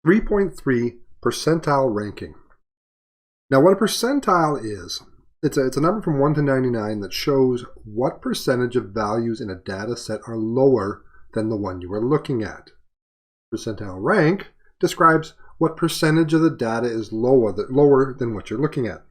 3.3 percentile ranking. Now what a percentile is, it's a number from 1 to 99 that shows what percentage of values in a data set are lower than the one you are looking at. Percentile rank describes what percentage of the data is lower than what you're looking at.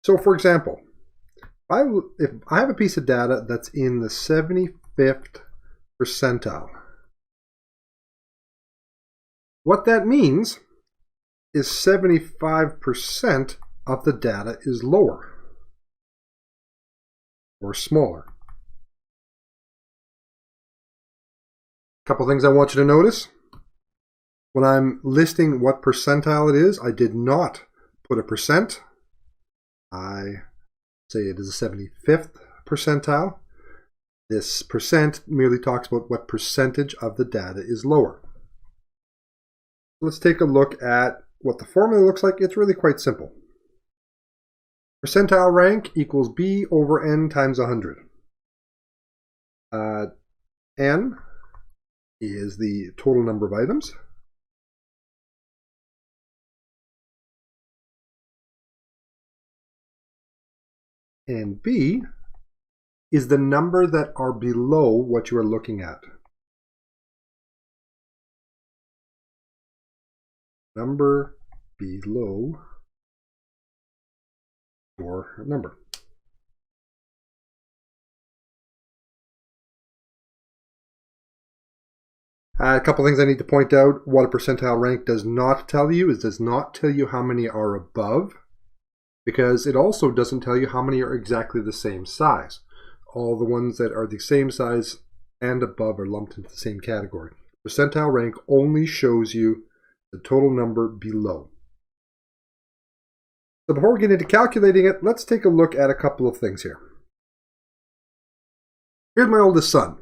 So for example, if I have a piece of data that's in the 75th percentile, what that means is 75% of the data is lower or smaller. A couple things I want you to notice. When I'm listing what percentile it is, I did not put a percent. I say it is a 75th percentile. This percent merely talks about what percentage of the data is lower. Let's take a look at what the formula looks like. It's really quite simple. Percentile rank equals B over N times 100. N is the total number of items. And B is the number that are below what you are looking at. Number below your number. A couple things I need to point out. What a percentile rank does not tell you is it does not tell you how many are above, because it also doesn't tell you how many are exactly the same size. All the ones that are the same size and above are lumped into the same category. Percentile rank only shows you the total number below. So before we get into calculating it, let's take a look at a couple of things here. Here's my oldest son.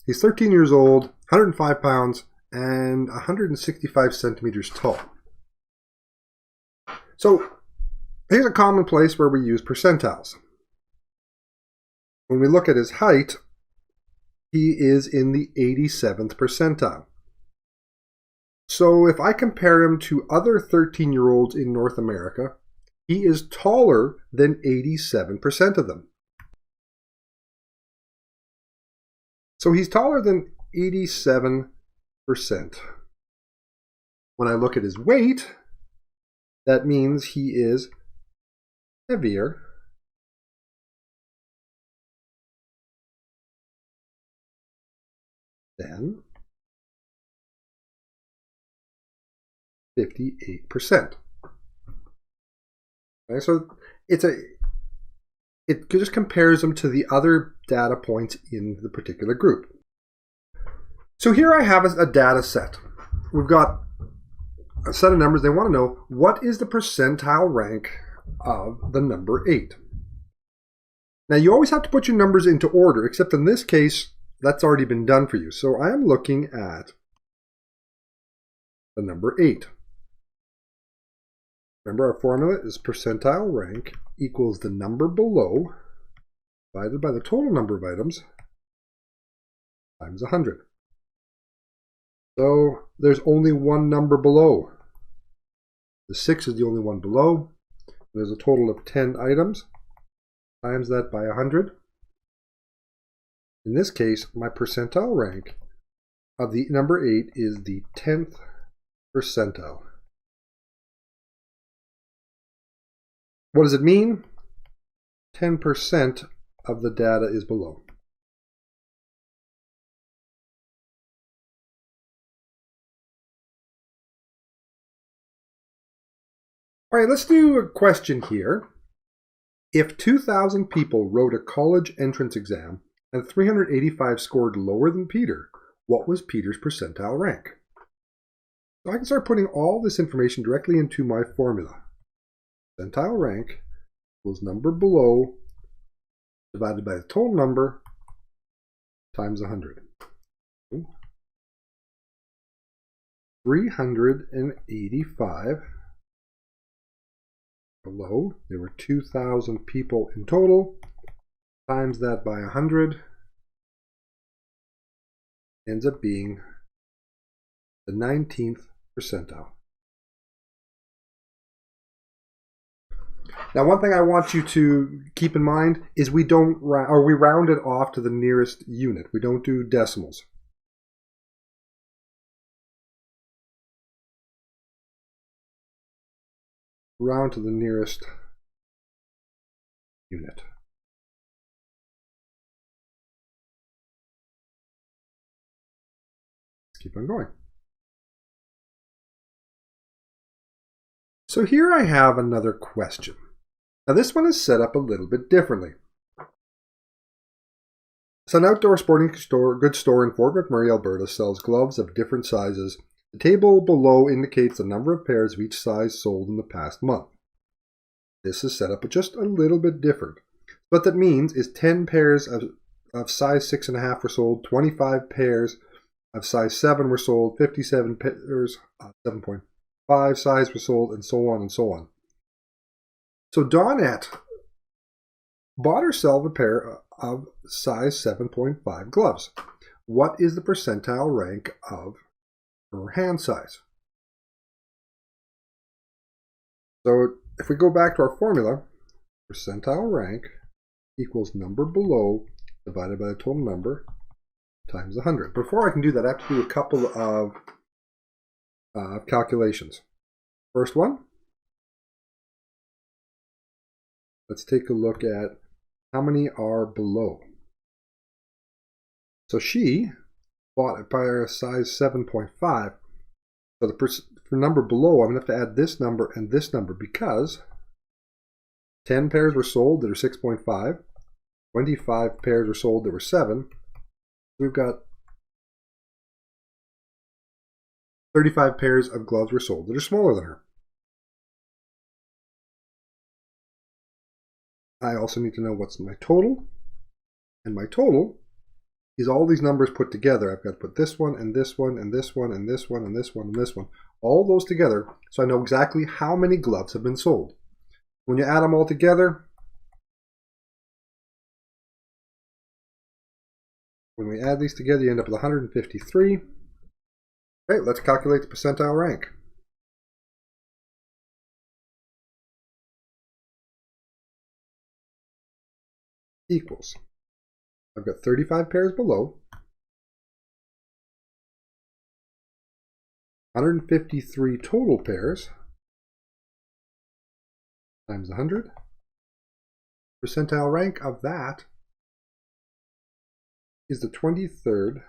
He's 13 years old, 105 pounds, and 165 centimeters tall. So here's a common place where we use percentiles. When we look at his height, he is in the 87th percentile. So if I compare him to other 13-year-olds in North America, he is taller than 87% of them. So he's taller than 87%. When I look at his weight, that means he is heavier than 58%. Okay, so it just compares them to the other data points in the particular group. So here I have a data set. We've got a set of numbers. They want to know what is the percentile rank of the number 8. Now you always have to put your numbers into order, except in this case that's already been done for you. So I am looking at the number 8. Remember, our formula is percentile rank equals the number below divided by the total number of items times 100. So there's only one number below. The 6 is the only one below. There's a total of 10 items. Times that by 100. In this case, my percentile rank of the number 8 is the 10th percentile. What does it mean? 10% of the data is below. All right, let's do a question here. If 2,000 people wrote a college entrance exam and 385 scored lower than Peter, what was Peter's percentile rank? So I can start putting all this information directly into my formula. Percentile rank equals number below divided by the total number times 100. 385 below. There were 2,000 people in total. Times that by 100 ends up being the 19th percentile. Now, one thing I want you to keep in mind is we round it off to the nearest unit. We don't do decimals. Round to the nearest unit. Let's keep on going. So here I have another question. Now this one is set up a little bit differently. So an outdoor sporting goods store in Fort McMurray, Alberta sells gloves of different sizes. The table below indicates the number of pairs of each size sold in the past month. This is set up just a little bit different. What that means is 10 pairs of size 6.5 were sold, 25 pairs of size 7 were sold, 57 pairs of 7.5 size were sold, and so on and so on. So Dawnette bought herself a pair of size 7.5 gloves. What is the percentile rank of her hand size? So if we go back to our formula, percentile rank equals number below divided by the total number times 100. Before I can do that, I have to do a couple of calculations. First one, let's take a look at how many are below. So she bought a pair of size 7.5. So for number below, I'm going to have to add this number and this number because 10 pairs were sold that are 6.5. 25 pairs were sold that were 7. We've got 35 pairs of gloves were sold that are smaller than her. I also need to know what's my total. And my total is all these numbers put together. I've got to put this one and this one and this one and this one and this one and this one. All those together so I know exactly how many gloves have been sold. When you add them all together, when we add these together, you end up with 153. Okay, let's calculate the percentile rank. Equals. I've got 35 pairs below, 153 total pairs times 100. Percentile rank of that is the 23rd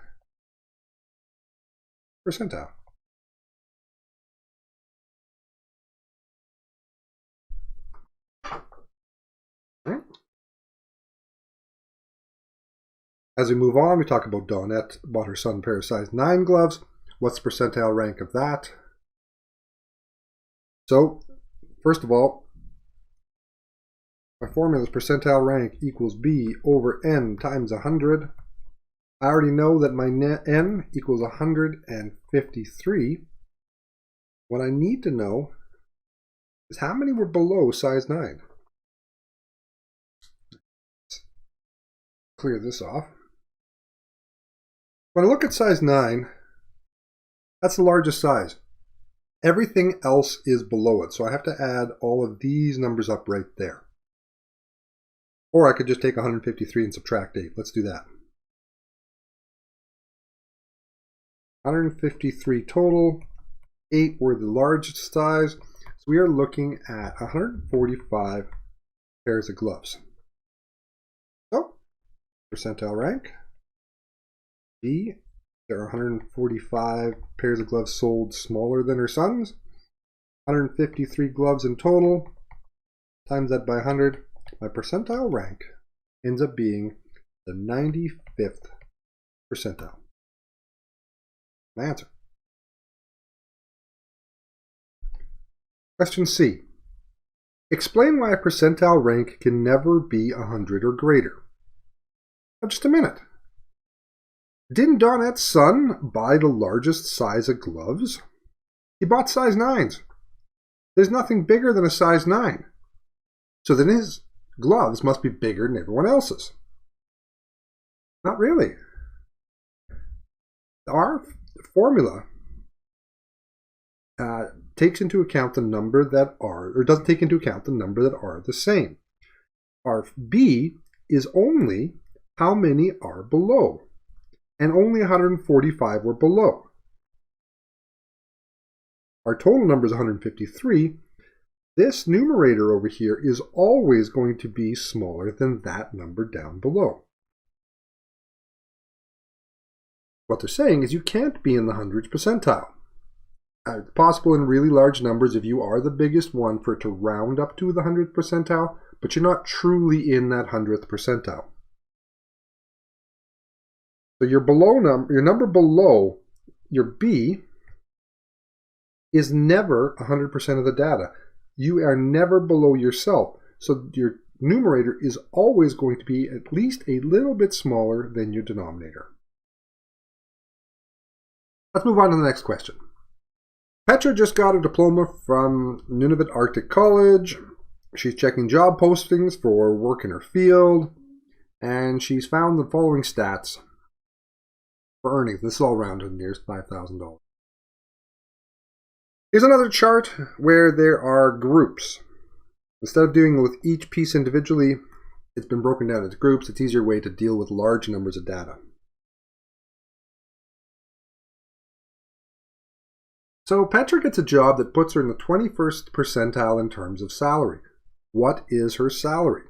percentile. Okay. As we move on, we talk about Dawnette bought her son a pair of size 9 gloves. What's the percentile rank of that? So, first of all, my formula is percentile rank equals B over N times 100. I already know that my N equals 153. What I need to know is how many were below size 9. Let's clear this off. When I look at size 9, that's the largest size. Everything else is below it, so I have to add all of these numbers up right there. Or I could just take 153 and subtract 8. Let's do that. 153 total, 8 were the largest size, so we are looking at 145 pairs of gloves. So, percentile rank, B, there are 145 pairs of gloves sold smaller than her son's, 153 gloves in total, times that by 100, my percentile rank ends up being the 95th percentile. My answer. Question C. Explain why a percentile rank can never be 100 or greater. Now, just a minute. Didn't Dawnette's son buy the largest size of gloves? He bought size 9s. There's nothing bigger than a size 9. So then his gloves must be bigger than everyone else's. Not really. Our formula takes into account the number that are, or doesn't take into account the number that are the same. Our B is only how many are below, and only 145 were below. Our total number is 153. This numerator over here is always going to be smaller than that number down below. What they're saying is you can't be in the hundredth percentile. It's possible in really large numbers if you are the biggest one for it to round up to the 100th percentile, but you're not truly in that 100th percentile. So your number below your B is never 100% of the data. You are never below yourself. So your numerator is always going to be at least a little bit smaller than your denominator. Let's move on to the next question. Petra just got a diploma from Nunavut Arctic College. She's checking job postings for work in her field, and she's found the following stats for earnings. This is all rounded and here's $5,000. Here's another chart where there are groups. Instead of dealing with each piece individually, it's been broken down into groups. It's an easier way to deal with large numbers of data. So Petra gets a job that puts her in the 21st percentile in terms of salary. What is her salary?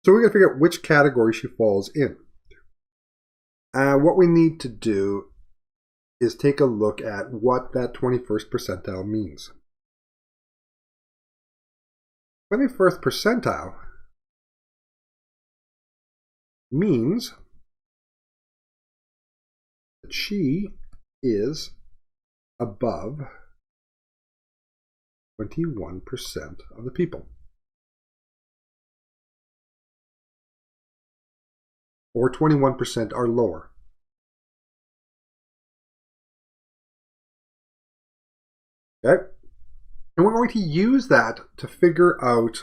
So we're going to figure out which category she falls in. What we need to do is take a look at what that 21st percentile means. 21st percentile means that she is above 21% of the people. Or 21% are lower. Okay? And we're going to use that to figure out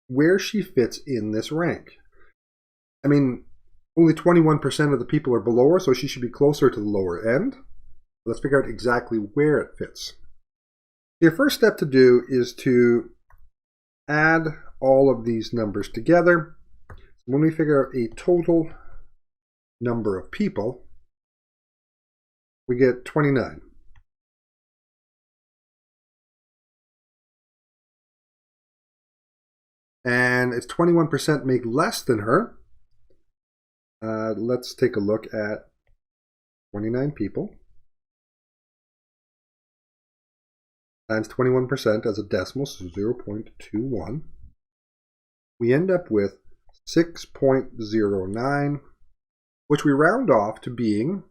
where she fits in this rank. I mean, only 21% of the people are below her, so she should be closer to the lower end. Let's figure out exactly where it fits. Your first step to do is to add all of these numbers together. When we figure out a total number of people, we get 29. And if 21% make less than her, let's take a look at 29 people times 21% as a decimal, so 0.21. We end up with 6.09, which we round off to being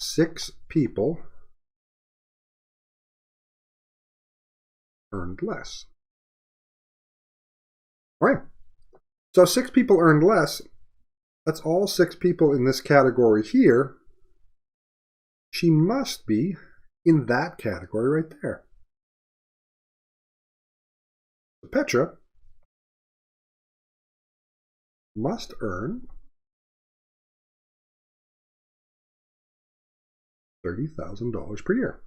6 people earned less. All right, so 6 people earned less. That's all 6 people in this category here. She must be in that category right there. Petra must earn $30,000 per year.